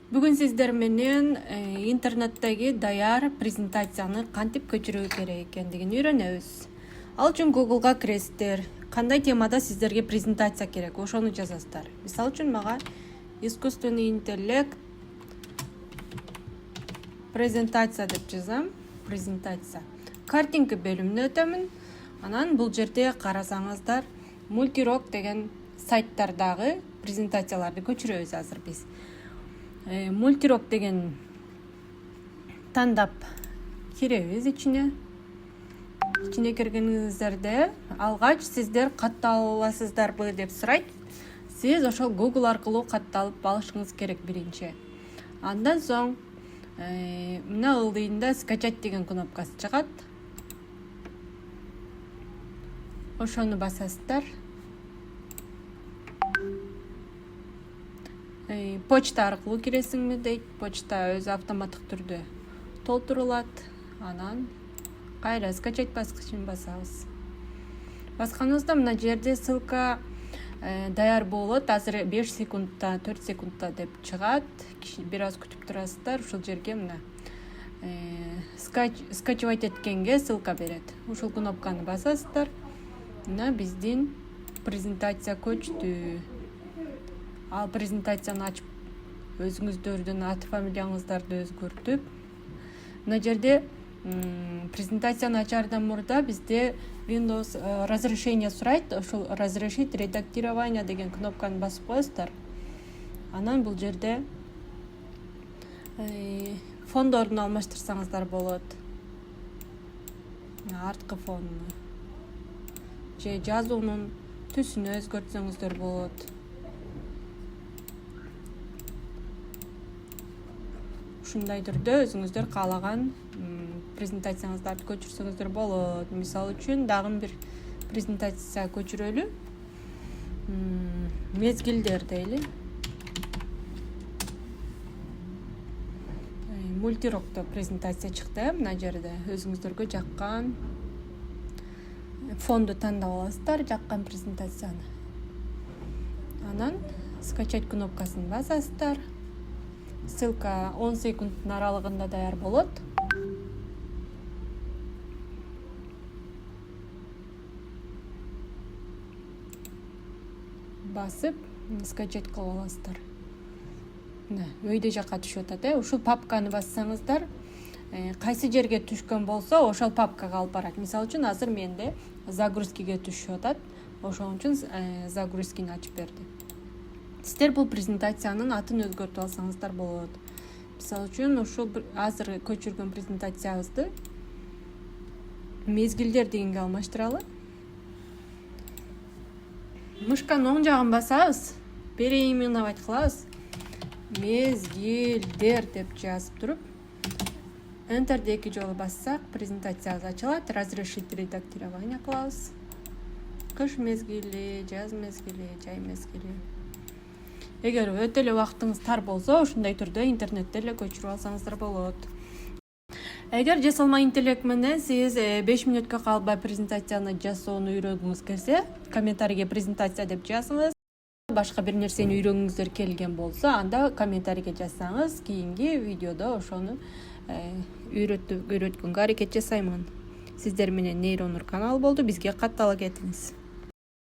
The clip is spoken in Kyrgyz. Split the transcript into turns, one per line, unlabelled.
Бүгүн сиздер менен интернеттеги даяр презентацияны кантип көчүрүү керек экендигин үйрөнөбүз. Ал үчүн Google'га киресиздер. Кандай темада сиздерге презентация керек, ошону жазасыздар. Мисалы үчүн мага искусственный интеллект презентация деп жазам. Презентация. Картинка бөлүмүнө өтөмүн. Анан бул жерде карасаңыздар, Multirock деген сайттардагы презентацияларды көчүрөбүз азыр биз. Multirock деген тандап киребиз ичине. Ичине киргениңиздерде алгач сиздер катталасыздарбы деп сурайт. Сиз ошол Google аркылуу катталып алышыңыз керек биринчи. Андан соң мына ылдыйында скачать деген кнопкасы чыгат. Ошону басасыздар. Почта аркылуу киресиңби дейт. Почта өзү автоматтык түрдө толтурулат. Анан кайра скачать баскычын басабыз. Басканыбызда мына жерде ссылка даяр болот. Азыр 5 секундта, 4 секундта деп чыгат. Бир аз күтүп турасыздар. Ушул жерге мына скачивать эткенге ссылка берет. Ушул кнопканы басасыздар. Мына биздин презентация көчтү. Ал презентацияны ачып, өзүңүздөрдүн аты фамилияңыздарды өзгөртүп, мына жерде презентацияны ачардан мурда бизде Windows разрешение сурайт. Ошол разрешить редактирование деген кнопканы басып коесуздар. Анан бул жерде фондорун алмаштырсаңыздар болот. Арткы фонуну же жазуунун түсүнө өзгөртсөңүздөр болот. Ушундай түрдө өзүңүздөр каалаган презентацияңыздарды көчүрсөңүздөр болот. Мисалы үчүн дагы бир презентация көчүрөлү. Мезгилдер дейли. Multirock'то презентация чыкты. Мына жерде өзүңүздөргө жаккан фонду тандап аласыздар, жаккан презентацияны. Анан скачать кнопкасын басасыздар. Ссылка 10 секундтун аралыгында даяр болот. Басып, скачать кылып аласыздар. Мына өйдө жакка түшүп атат. Ушул папканы бассаңыздар, кайсы жерге түшкөн болсо, ошол папкага алып барат. Мисалы үчүн азыр менде загрузкиге түшүп атат. Ошон үчүн загрузкини ачып берди. Сиздер бул презентациянын атын өзгөртүп алсаңыздар болот. Мисалы үчүн ушул азыр көчүргөн презентациябызды мезгилдер дегенге алмаштыралы. Мышканын оң жагын басабыз, переименовать кылабыз. Мезгилдер деп жазып туруп, Enter'ди 2 жолу бассак, презентациябыз ачылат. Разрешить редактирование кылабыз. Кыш мезгили, жаз мезгили, жай мезгили. Эгер өтө эле убактыңыз тар болсо, ушундай түрдө интернетте эле көчүрүп алсаңыздар болот. Эгер жасалма интеллект менен сиз 5 мүнөткө калбай презентацияны жасоону үйрөнгүңүз келсе, комментарийге презентация деп жазыңыз. Башка бир нерсени үйрөнгүңүздөр келген болсо, анда комментарийге жазсаңыз, кийинки видеодо ошону үйрөткөнгө аракет жасаймын. Сиздер менен Нейронур каналы болду. Бизге каттала кетиңиз.